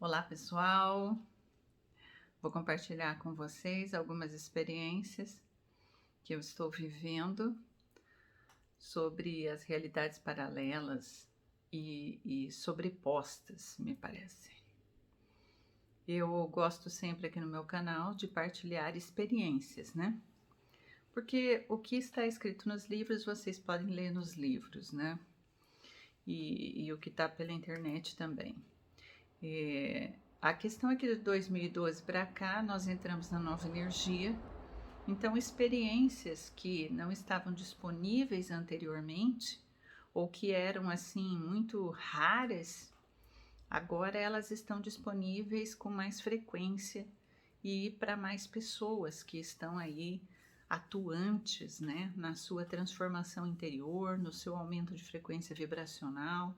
Olá, pessoal! Vou compartilhar com vocês algumas experiências que eu estou vivendo sobre as realidades paralelas e sobrepostas, me parece. Eu gosto sempre aqui no meu canal de partilhar experiências, né? Porque o que está escrito nos livros, vocês podem ler nos livros, né? E o que está pela internet também. A questão é que de 2012 para cá nós entramos na nova energia, então experiências que não estavam disponíveis anteriormente ou que eram assim muito raras, agora elas estão disponíveis com mais frequência e para mais pessoas que estão aí atuantes, né, na sua transformação interior, no seu aumento de frequência vibracional,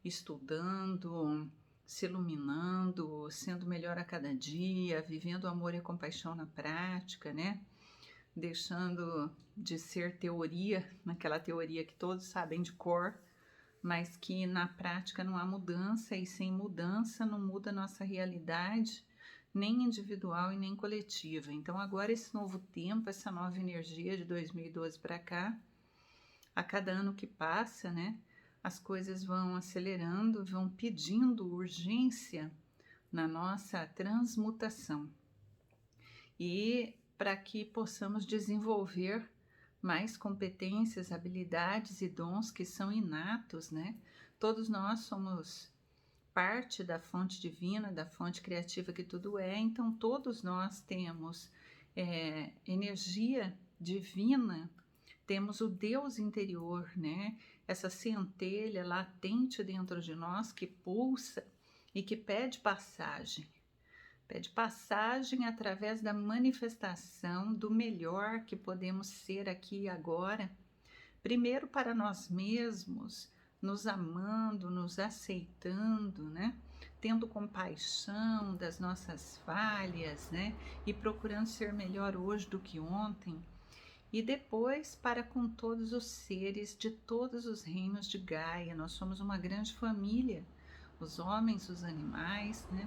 estudando, se iluminando, sendo melhor a cada dia, vivendo amor e compaixão na prática, né? Deixando de ser teoria, naquela teoria que todos sabem de cor, mas que na prática não há mudança, e sem mudança não muda a nossa realidade, nem individual e nem coletiva. Então agora esse novo tempo, essa nova energia de 2012 para cá, a cada ano que passa, né, as coisas vão acelerando, vão pedindo urgência na nossa transmutação. E para que possamos desenvolver mais competências, habilidades e dons que são inatos, né? Todos nós somos parte da fonte divina, da fonte criativa que tudo é, então todos nós temos energia divina, temos o Deus interior, né? Essa centelha latente dentro de nós que pulsa e que pede passagem através da manifestação do melhor que podemos ser aqui e agora, primeiro para nós mesmos, nos amando, nos aceitando, né? Tendo compaixão das nossas falhas, né? E procurando ser melhor hoje do que ontem. E depois para com todos os seres de todos os reinos de Gaia. Nós somos uma grande família, os homens, os animais, né?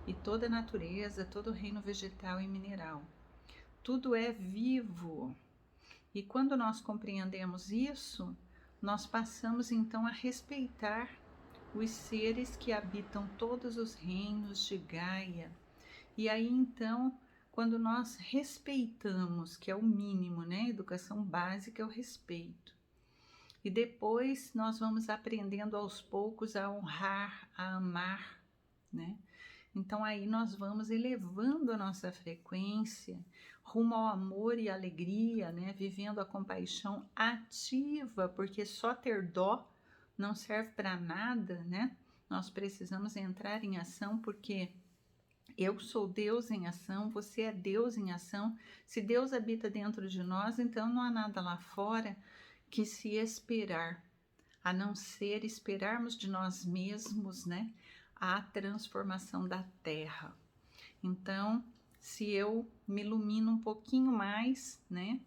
E toda a natureza, todo o reino vegetal e mineral. Tudo é vivo. E quando nós compreendemos isso, nós passamos então a respeitar os seres que habitam todos os reinos de Gaia. E aí então, quando nós respeitamos, que é o mínimo, né? Educação básica é o respeito. E depois nós vamos aprendendo aos poucos a honrar, a amar, né? Então aí nós vamos elevando a nossa frequência rumo ao amor e alegria, né? Vivendo a compaixão ativa, porque só ter dó não serve para nada, né? Nós precisamos entrar em ação, porque eu sou Deus em ação, você é Deus em ação. Se Deus habita dentro de nós, então não há nada lá fora que se esperar, a não ser esperarmos de nós mesmos, né? A transformação da Terra. Então, se eu me ilumino um pouquinho mais, né?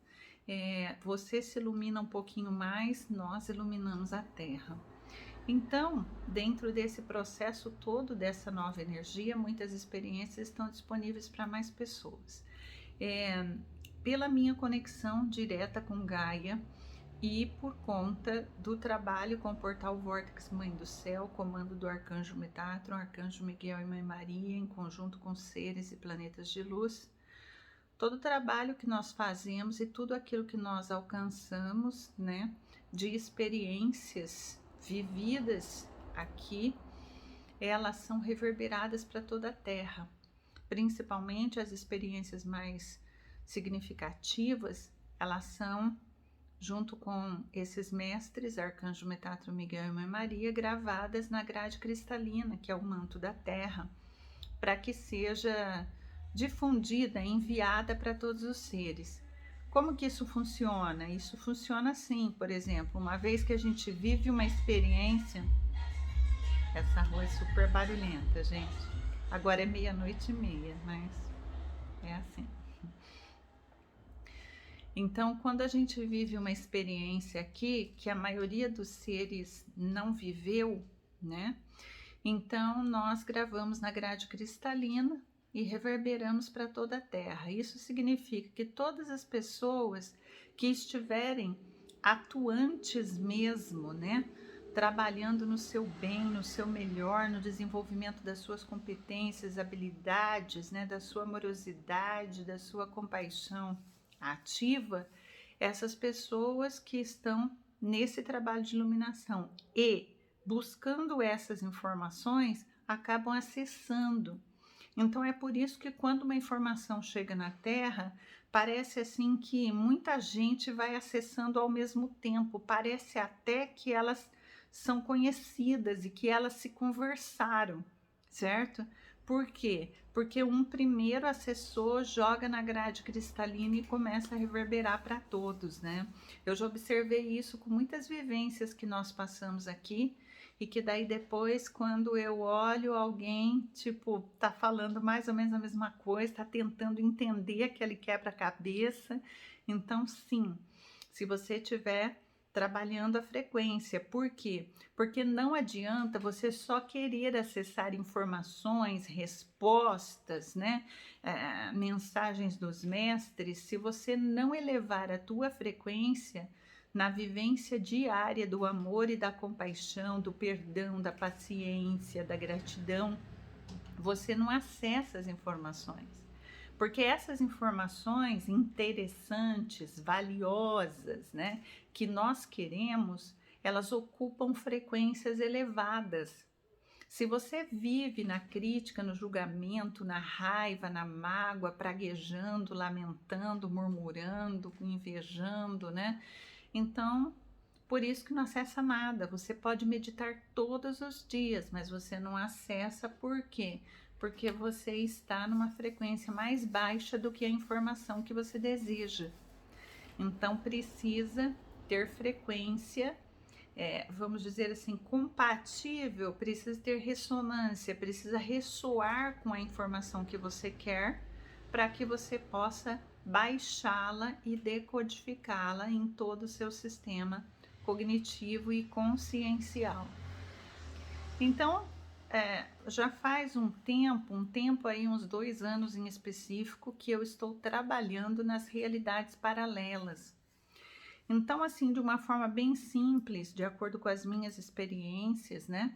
Você se ilumina um pouquinho mais, nós iluminamos a Terra. Então, dentro desse processo todo, dessa nova energia, muitas experiências estão disponíveis para mais pessoas. Pela minha conexão direta com Gaia, e por conta do trabalho com o portal Vórtex Mãe do Céu, comando do Arcanjo Metatron, Arcanjo Miguel e Mãe Maria, em conjunto com seres e planetas de luz, todo o trabalho que nós fazemos e tudo aquilo que nós alcançamos, né, de experiências vividas aqui, elas são reverberadas para toda a Terra, principalmente as experiências mais significativas, elas são junto com esses mestres, Arcanjo Metatron, Miguel e Mãe Maria, gravadas na grade cristalina, que é o manto da Terra, para que seja difundida, enviada para todos os seres. Como que isso funciona? Isso funciona assim, por exemplo, uma vez que a gente vive uma experiência, essa rua é super barulhenta, gente. Agora é 00:30, mas é assim. Então, quando a gente vive uma experiência aqui que a maioria dos seres não viveu, né? Então, nós gravamos na grade cristalina e reverberamos para toda a Terra. Isso significa que todas as pessoas que estiverem atuantes mesmo, né, trabalhando no seu bem, no seu melhor, no desenvolvimento das suas competências, habilidades, né, da sua amorosidade, da sua compaixão ativa, essas pessoas que estão nesse trabalho de iluminação e buscando essas informações, acabam acessando. Então é por isso que quando uma informação chega na Terra, parece assim que muita gente vai acessando ao mesmo tempo, parece até que elas são conhecidas e que elas se conversaram, certo? Por quê? Porque um primeiro acessor joga na grade cristalina e começa a reverberar para todos, né? Eu já observei isso com muitas vivências que nós passamos aqui, e que daí depois, quando eu olho alguém, tipo, tá falando mais ou menos a mesma coisa, tá tentando entender aquele quebra-cabeça. Então, sim, se você tiver trabalhando a frequência. Por quê? Porque não adianta você só querer acessar informações, respostas, né? Mensagens dos mestres, se você não elevar a tua frequência na vivência diária do amor e da compaixão, do perdão, da paciência, da gratidão, você não acessa as informações. Porque essas informações interessantes, valiosas, né, que nós queremos, elas ocupam frequências elevadas. Se você vive na crítica, no julgamento, na raiva, na mágoa, praguejando, lamentando, murmurando, invejando, né? Então, por isso que não acessa nada. Você pode meditar todos os dias, mas você não acessa por quê? Porque você está numa frequência mais baixa do que a informação que você deseja. Então, precisa ter frequência, vamos dizer assim, compatível, precisa ter ressonância, precisa ressoar com a informação que você quer para que você possa baixá-la e decodificá-la em todo o seu sistema cognitivo e consciencial. Então, já faz um tempo aí, uns 2 anos em específico, que eu estou trabalhando nas realidades paralelas. Então, assim, de uma forma bem simples, de acordo com as minhas experiências, né?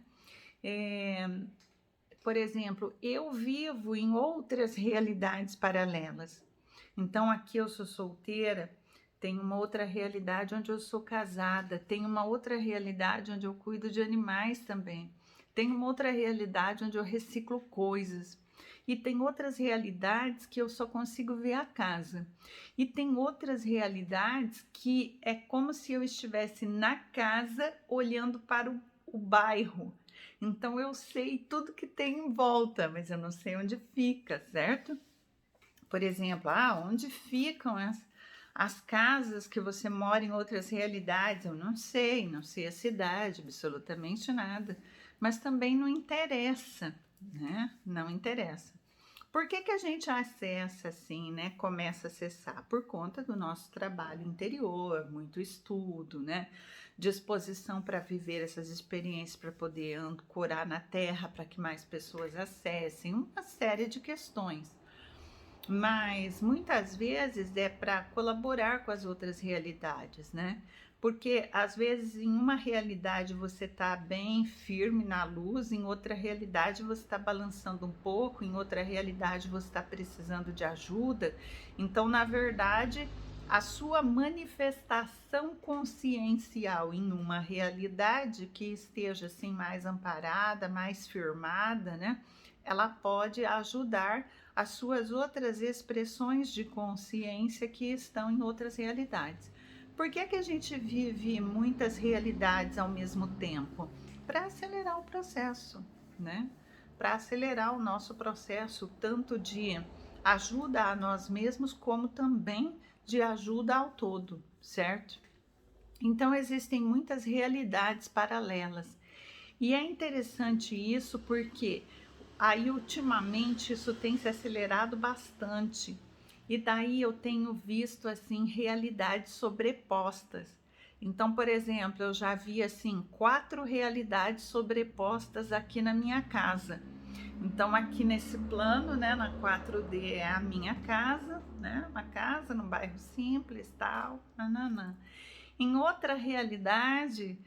Por exemplo, eu vivo em outras realidades paralelas. Então, aqui eu sou solteira, tem uma outra realidade onde eu sou casada, tem uma outra realidade onde eu cuido de animais também, tem uma outra realidade onde eu reciclo coisas, e tem outras realidades que eu só consigo ver a casa, e tem outras realidades que é como se eu estivesse na casa olhando para o bairro. Então eu sei tudo que tem em volta, mas eu não sei onde fica, certo? Por exemplo, onde ficam as casas que você mora em outras realidades? Eu não sei a cidade, absolutamente nada. Mas também não interessa, né? Não interessa. Por que a gente acessa assim, né? Começa a acessar? Por conta do nosso trabalho interior, muito estudo, né? Disposição para viver essas experiências, para poder ancorar na Terra, para que mais pessoas acessem, uma série de questões. Mas muitas vezes é para colaborar com as outras realidades, né? Porque às vezes em uma realidade você está bem firme na luz, em outra realidade você está balançando um pouco, em outra realidade você está precisando de ajuda. Então, na verdade, a sua manifestação consciencial em uma realidade que esteja assim mais amparada, mais firmada, né? Ela pode ajudar as suas outras expressões de consciência que estão em outras realidades. Por que a gente vive muitas realidades ao mesmo tempo? Para acelerar o processo, né? Para acelerar o nosso processo, tanto de ajuda a nós mesmos, como também de ajuda ao todo, certo? Então, existem muitas realidades paralelas. E é interessante isso porque aí ultimamente isso tem se acelerado bastante. E daí eu tenho visto assim realidades sobrepostas. Então, por exemplo, eu já vi assim 4 realidades sobrepostas aqui na minha casa. Então, aqui nesse plano, né, na 4D é a minha casa, né, uma casa num bairro simples, tal, nananã. Em outra realidade,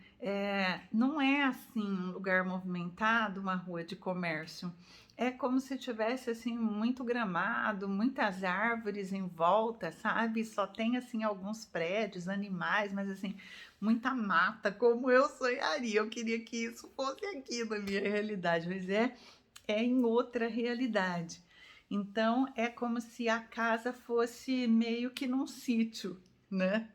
não é assim um lugar movimentado, uma rua de comércio. É como se tivesse assim muito gramado, muitas árvores em volta, sabe? Só tem assim alguns prédios, animais, mas assim muita mata, como eu sonharia. Eu queria que isso fosse aqui na minha realidade, mas é em outra realidade. Então é como se a casa fosse meio que num sítio, né?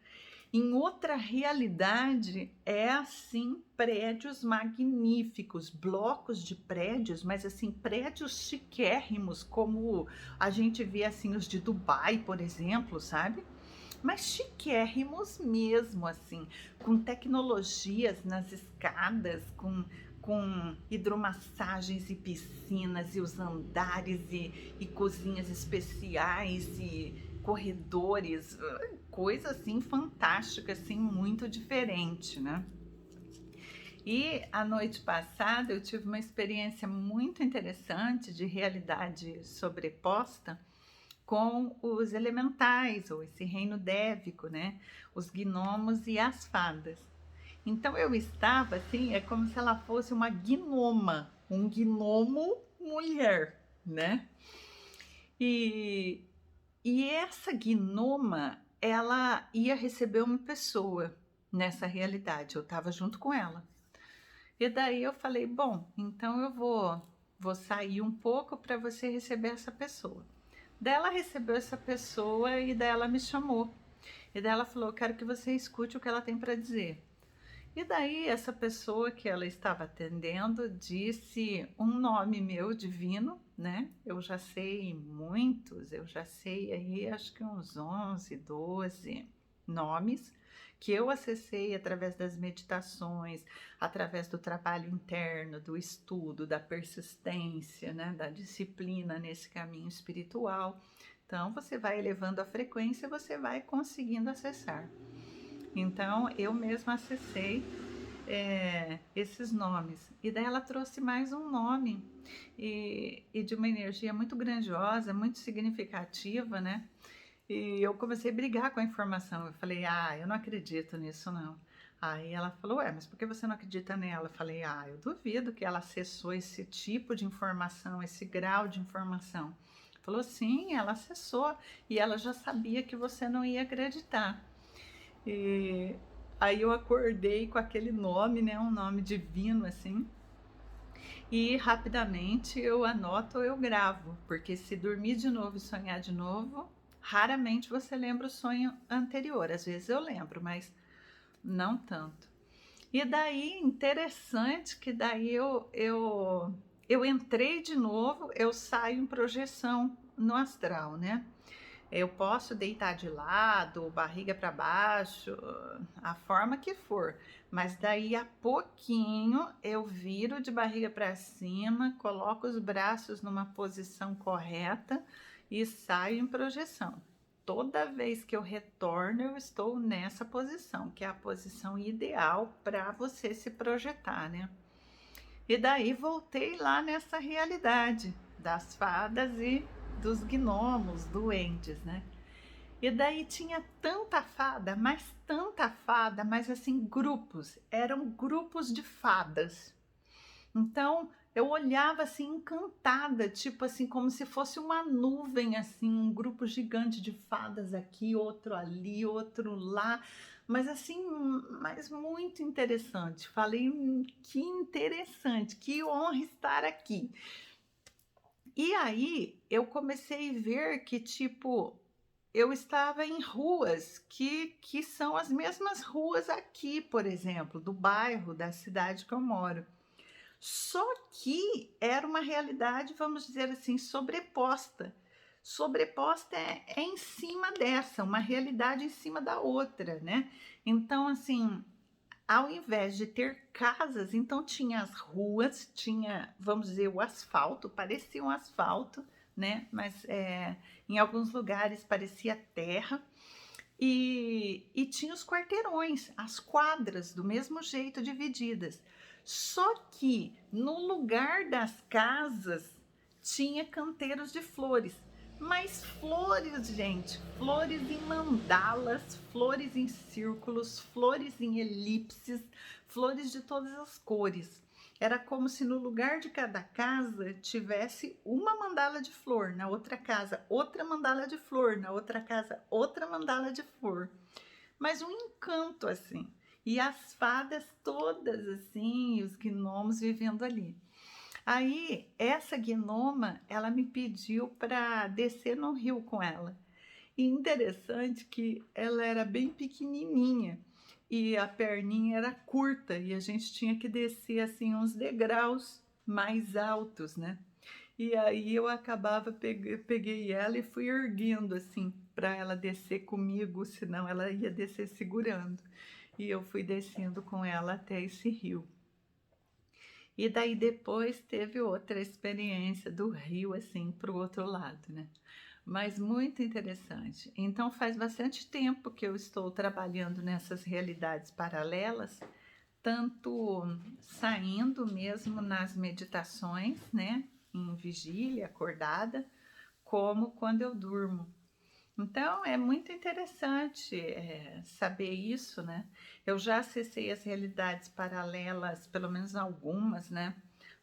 Em outra realidade, é assim, prédios magníficos, blocos de prédios, mas assim, prédios chiquérrimos, como a gente vê assim os de Dubai, por exemplo, sabe? Mas chiquérrimos mesmo, assim, com tecnologias nas escadas, com hidromassagens e piscinas, e os andares, e cozinhas especiais, e corredores, coisa assim fantástica, assim, muito diferente, né? E a noite passada eu tive uma experiência muito interessante de realidade sobreposta com os elementais, ou esse reino dévico, né? Os gnomos e as fadas. Então eu estava assim, é como se ela fosse uma gnoma, um gnomo mulher, né? E, e essa gnoma, ela ia receber uma pessoa nessa realidade, eu estava junto com ela. E daí eu falei, bom, então eu vou sair um pouco para você receber essa pessoa. Daí ela recebeu essa pessoa e daí ela me chamou. E daí ela falou, quero que você escute o que ela tem para dizer. E daí essa pessoa que ela estava atendendo disse um nome meu divino, né? Eu já sei muitos, eu já sei aí acho que uns 11, 12 nomes que eu acessei através das meditações, através do trabalho interno, do estudo, da persistência, né? Da disciplina nesse caminho espiritual. Então você vai elevando a frequência e você vai conseguindo acessar. Então eu mesma acessei esses nomes. E daí ela trouxe mais um nome e de uma energia muito grandiosa, muito significativa, né? E eu comecei a brigar com a informação. Eu falei, eu não acredito nisso, não. Aí ela falou, mas por que você não acredita nela? Eu falei, eu duvido que ela acessou esse tipo de informação, esse grau de informação. Falou, sim, ela acessou e ela já sabia que você não ia acreditar. E aí eu acordei com aquele nome, né? Um nome divino assim. E rapidamente eu anoto ou eu gravo, porque se dormir de novo e sonhar de novo, raramente você lembra o sonho anterior. Às vezes eu lembro, mas não tanto. E daí, interessante que daí eu entrei de novo, eu saio em projeção no astral, né? Eu posso deitar de lado, barriga para baixo, a forma que for, mas daí a pouquinho eu viro de barriga para cima, coloco os braços numa posição correta e saio em projeção. Toda vez que eu retorno, eu estou nessa posição, que é a posição ideal para você se projetar, né? E daí voltei lá nessa realidade das fadas e dos gnomos, duendes, né? E daí tinha tanta fada, mas assim, grupos, eram grupos de fadas. Então, eu olhava assim encantada, tipo assim, como se fosse uma nuvem assim, um grupo gigante de fadas aqui, outro ali, outro lá, mas assim, mas muito interessante. Falei, que interessante, que honra estar aqui. E aí, eu comecei a ver que tipo eu estava em ruas que são as mesmas ruas aqui, por exemplo, do bairro, da cidade que eu moro. Só que era uma realidade, vamos dizer assim, sobreposta. Sobreposta é em cima dessa, uma realidade em cima da outra, né? Então, assim, ao invés de ter casas, então tinha as ruas, tinha, vamos dizer, o asfalto, parecia um asfalto, né? Mas em alguns lugares parecia terra E tinha os quarteirões, as quadras, do mesmo jeito divididas. Só que no lugar das casas tinha canteiros de flores. Mas flores, gente, flores em mandalas, flores em círculos, flores em elipses, flores de todas as cores. Era como se no lugar de cada casa tivesse uma mandala de flor, na outra casa outra mandala de flor, na outra casa outra mandala de flor. Mas um encanto assim. E as fadas todas assim, os gnomos vivendo ali. Aí, essa gnoma, ela me pediu para descer no rio com ela. E interessante que ela era bem pequenininha e a perninha era curta e a gente tinha que descer assim uns degraus mais altos, né? E aí eu acabava, peguei ela e fui erguendo assim para ela descer comigo, senão ela ia descer segurando. E eu fui descendo com ela até esse rio. E daí depois teve outra experiência do rio assim para o outro lado, né? Mas muito interessante. Então faz bastante tempo que eu estou trabalhando nessas realidades paralelas, tanto saindo mesmo nas meditações, né, em vigília, acordada, como quando eu durmo. Então é muito interessante saber isso, né? Eu já acessei as realidades paralelas, pelo menos algumas, né?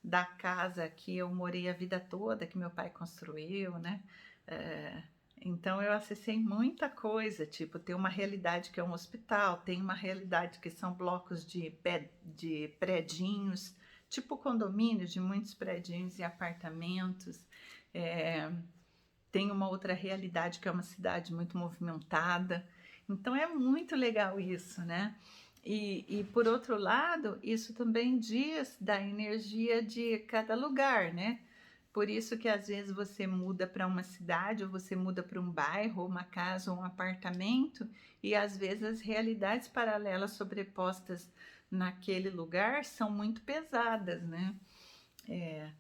Da casa que eu morei a vida toda, que meu pai construiu, né? É, então eu acessei muita coisa, tipo, tem uma realidade que é um hospital, tem uma realidade que são blocos de predinhos, tipo condomínios de muitos predinhos e apartamentos. É, tem uma outra realidade que é uma cidade muito movimentada. Então é muito legal isso, né? E por outro lado, isso também diz da energia de cada lugar, né? Por isso que às vezes você muda para uma cidade, ou você muda para um bairro, ou uma casa, ou um apartamento, e às vezes as realidades paralelas sobrepostas naquele lugar são muito pesadas, né?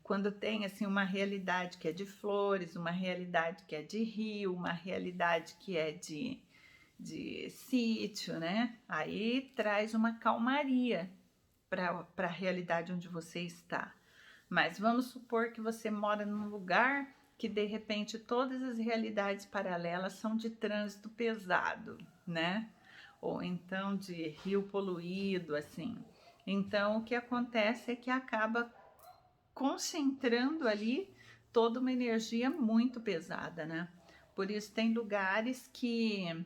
Quando tem assim uma realidade que é de flores, uma realidade que é de rio, uma realidade que é de sítio, né? Aí traz uma calmaria para a realidade onde você está. Mas vamos supor que você mora num lugar que de repente todas as realidades paralelas são de trânsito pesado, né? Ou então de rio poluído, assim. Então o que acontece é que acaba concentrando ali toda uma energia muito pesada, né? Por isso tem lugares que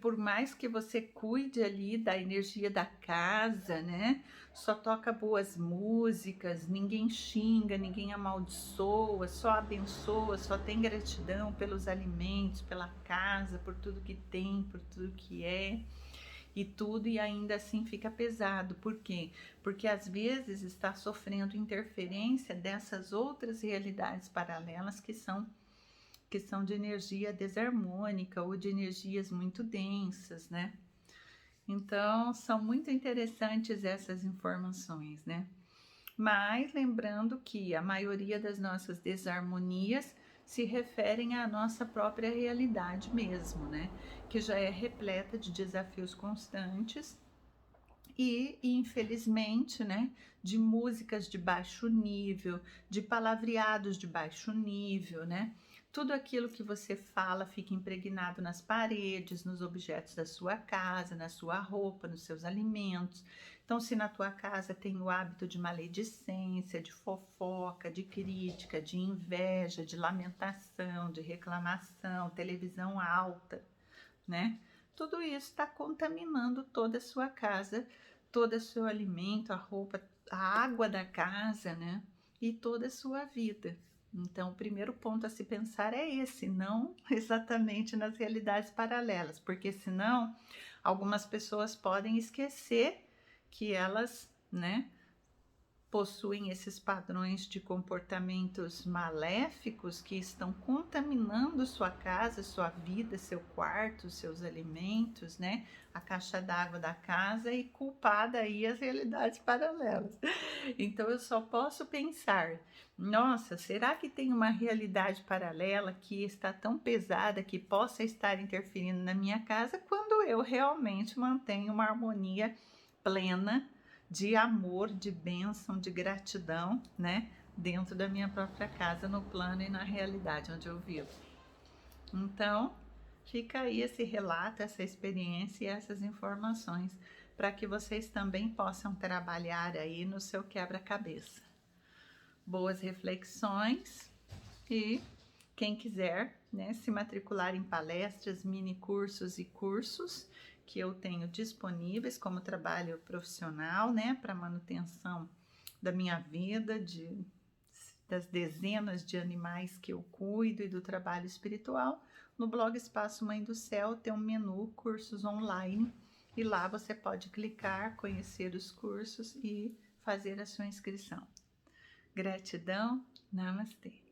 por mais que você cuide ali da energia da casa, né? Só toca boas músicas, ninguém xinga, ninguém amaldiçoa, só abençoa, só tem gratidão pelos alimentos, pela casa, por tudo que tem, por tudo que é e tudo, e ainda assim fica pesado. Por quê? Porque às vezes está sofrendo interferência dessas outras realidades paralelas que são de energia desarmônica ou de energias muito densas, né? Então, são muito interessantes essas informações, né? Mas lembrando que a maioria das nossas desarmonias se referem à nossa própria realidade mesmo, né? Que já é repleta de desafios constantes e infelizmente, né, de músicas de baixo nível, de palavreados de baixo nível, né? Tudo aquilo que você fala fica impregnado nas paredes, nos objetos da sua casa, na sua roupa, nos seus alimentos. Então, se na tua casa tem o hábito de maledicência, de fofoca, de crítica, de inveja, de lamentação, de reclamação, televisão alta, né? Tudo isso está contaminando toda a sua casa, todo o seu alimento, a roupa, a água da casa, né? E toda a sua vida. Então, o primeiro ponto a se pensar é esse, não exatamente nas realidades paralelas, porque senão algumas pessoas podem esquecer que elas, né, possuem esses padrões de comportamentos maléficos que estão contaminando sua casa, sua vida, seu quarto, seus alimentos, né? A caixa d'água da casa e culpada aí as realidades paralelas. Então eu só posso pensar, nossa, será que tem uma realidade paralela que está tão pesada que possa estar interferindo na minha casa quando eu realmente mantenho uma harmonia plena de amor, de bênção, de gratidão, né? Dentro da minha própria casa, no plano e na realidade onde eu vivo. Então, fica aí esse relato, essa experiência e essas informações para que vocês também possam trabalhar aí no seu quebra-cabeça. Boas reflexões e quem quiser, né, se matricular em palestras, mini cursos e cursos que eu tenho disponíveis como trabalho profissional, né, para manutenção da minha vida, das dezenas de animais que eu cuido e do trabalho espiritual. No blog Espaço Mãe do Céu tem um menu cursos online e lá você pode clicar, conhecer os cursos e fazer a sua inscrição. Gratidão, namastê.